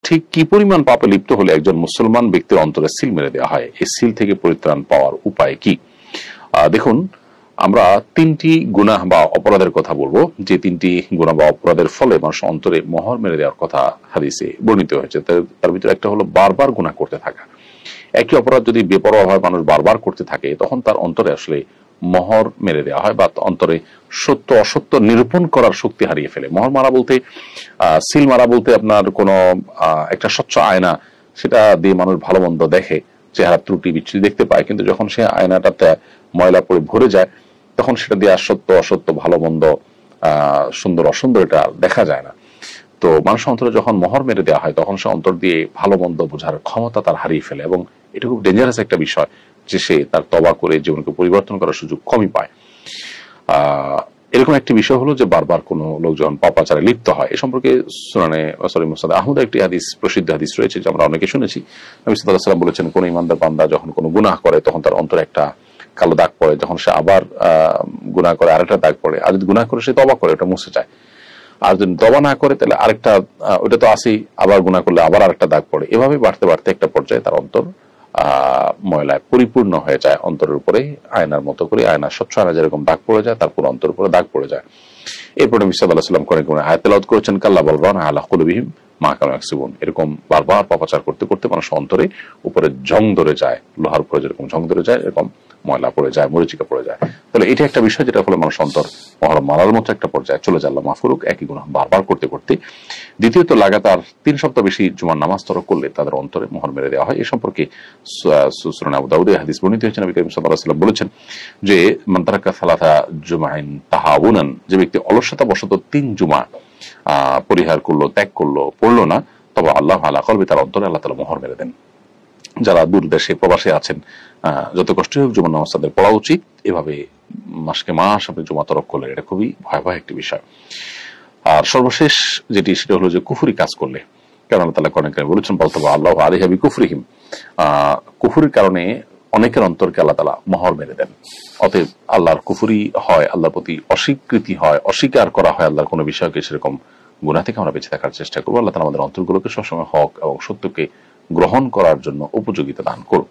ঠিক কি পরিমাণ পাপে লিপ্ত হলে একজন মুসলমান ব্যক্তির অন্তরে সিল মেরে দেওয়া হয়? এই সিল থেকে পরিত্রাণ পাওয়ার উপায় কি? দেখুন, আমরা তিনটি গুনাহ বা অপরাধের কথা বলবো, যে তিনটি গুনাহ বা অপরাধের ফলে মানুষ অন্তরে মোহর মেরে দেওয়ার কথা হাদিসে বর্ণিত হয়েছে। তার ভিতরে একটা হলো বারবার গুনাহ করতে থাকা। একই অপরাধ যদি বেপরোয়াভাবে মানুষ বারবার করতে থাকে, তখন তার অন্তরে আসলে মোহর মেরে দেওয়া হয় বা অন্তরে সত্য অসত্য নিরূপণ করার শক্তি হারিয়ে ফেলে। মোহর মারা বলতে, সিল মারা বলতে আপনার কোন একটা স্বচ্ছ আয়না, সেটা দিয়ে মানুষ ভালো মন্দ দেখে, চেহারা ত্রুটি বিচ্ছুরি দেখতে পায়, কিন্তু যখন সে আয়নাটাতে ময়লা পরে ভরে যায়, তখন সেটা দিয়ে সত্য অসত্য, ভালো মন্দ, সুন্দর অসুন্দর এটা দেখা যায় না। তো মানুষের অন্তরে যখন মোহর মেরে দেওয়া হয়, তখন সে অন্তর দিয়ে ভালো মন্দ বোঝার ক্ষমতা তার হারিয়ে ফেলে, এবং এটা খুব ডেঞ্জারাস একটা বিষয় যে সে তার তওবা করে জীবনকে পরিবর্তন করার সুযোগ কমই পায়। এরকম একটি বিষয় হলো যে বারবার কোনো লোক যখন পাপাচারে লিপ্ত হয়, এ সম্পর্কে মুসনাদ আহমদ একটি হাদিস, প্রসিদ্ধ হাদিস রয়েছে, যে আমরা অনেকে শুনেছি। নবী সাল্লাল্লাহু আলাইহি ওয়াসাল্লাম বলেছেন, কোন ইমানদার বান্দা যখন কোনো গুনাহ করে, তখন তার অন্তরে একটা কালো দাগ পড়ে, যখন সে আবার গুনাহ করে আরেকটা দাগ পড়ে, আর যদি গুনাহ করে সে তওবা করে ওটা মুছে যায়, আর যদি তওবা না করে তাহলে আরেকটা, ওটা তো আসেই, আবার গুনাহ করলে আবার আরেকটা দাগ পড়ে। এভাবে বাড়তে বাড়তে একটা পর্যায়ে তার অন্তর ময়লায় পরিপূর্ণ হয়ে যায়। অন্তরের উপরে আয়নার মতো করে, আয়না স্বচ্ছ আয়না যেরকম দাগ পড়ে যায়, তারপর অন্তর উপরে দাগ পড়ে যায়। এরপর নবী সাল্লাল্লাহু আলাইহি ওয়াসাল্লাম কোরআনে আয়াত তেলাওয়াত করেছেন, কাল্লা বাল রানা আলা কুলুবিহিম মা কানু ইয়াকসিবুন। এরকম বারবার পাপাচার করতে করতে মানুষ অন্তরে উপরে জং ধরে যায়, লোহার উপরে যেরকম জং ধরে যায়, এরকম ময়লা পড়ে যায়, মরিচিকা পড়ে যায়। তাহলে এটা একটা বিষয়, যেটা ফলে মানুষ অন্তর মারার মতো একটা পর্যায়ে চলে যায়। আল্লাহ মাফ করুক, একই গুনাহ বারবার করতে করতে। দ্বিতীয়ত, লাগাতার 3 সপ্তাহ বেশি জুমার নামাজ তরক করলে তাদের অন্তরে মোহর মেরে দেওয়া হয়। এ সম্পর্কে সুনান আবু দাউদে হাদিস বর্ণিত হয়েছে। নবী করিম সাল্লাল্লাহু আলাইহি ওয়াসাল্লাম বলেছেন যে, মান তারাকা সালাতা জুমাইন তাহাউনান, যে ব্যক্তি অলসতা বশত 3 জুমা পরিহার করলো, ত্যাগ করলো, পড়লো না, তবে আল্লাহ আলা কলবি, তার অন্তরে আল্লাহ তাআলা মোহর মেরে দেন। যারা দূর দেশে প্রবাসে আছেন, যত কষ্ট হোক জুমার নামাজ তাদের পড়া উচিত। এভাবে মাসকে মাস আপনি জুমা তরক করলেন, এটা খুবই ভয়াবহ একটি বিষয়। আর সর্বশেষ যেটি, সেটা হলো যে কুফরি কাজ করলে, কারণ আল্লাহ তাআলা কোরআনে কারিমে বলেছেন, বলতবা আল্লাহু আলাইহি বিকুফরিহিম, কুফরির কারণে অনেকের অন্তরকে আল্লাহ তাআলা মোহর মেরে দেন। অতএব আল্লাহর কুফরি হয়, আল্লাহর প্রতি অস্বীকৃতি হয়, অস্বীকার করা হয় আল্লাহর কোনো বিষয়কে, সেরকম গুনাহ থেকে আমরা বেঁচে থাকার চেষ্টা করবো। আল্লাহ তাআলা আমাদের অন্তরগুলোকে সবসময় হক এবং সত্যকে গ্রহণ করার জন্য উপযোগিতা দান করুন।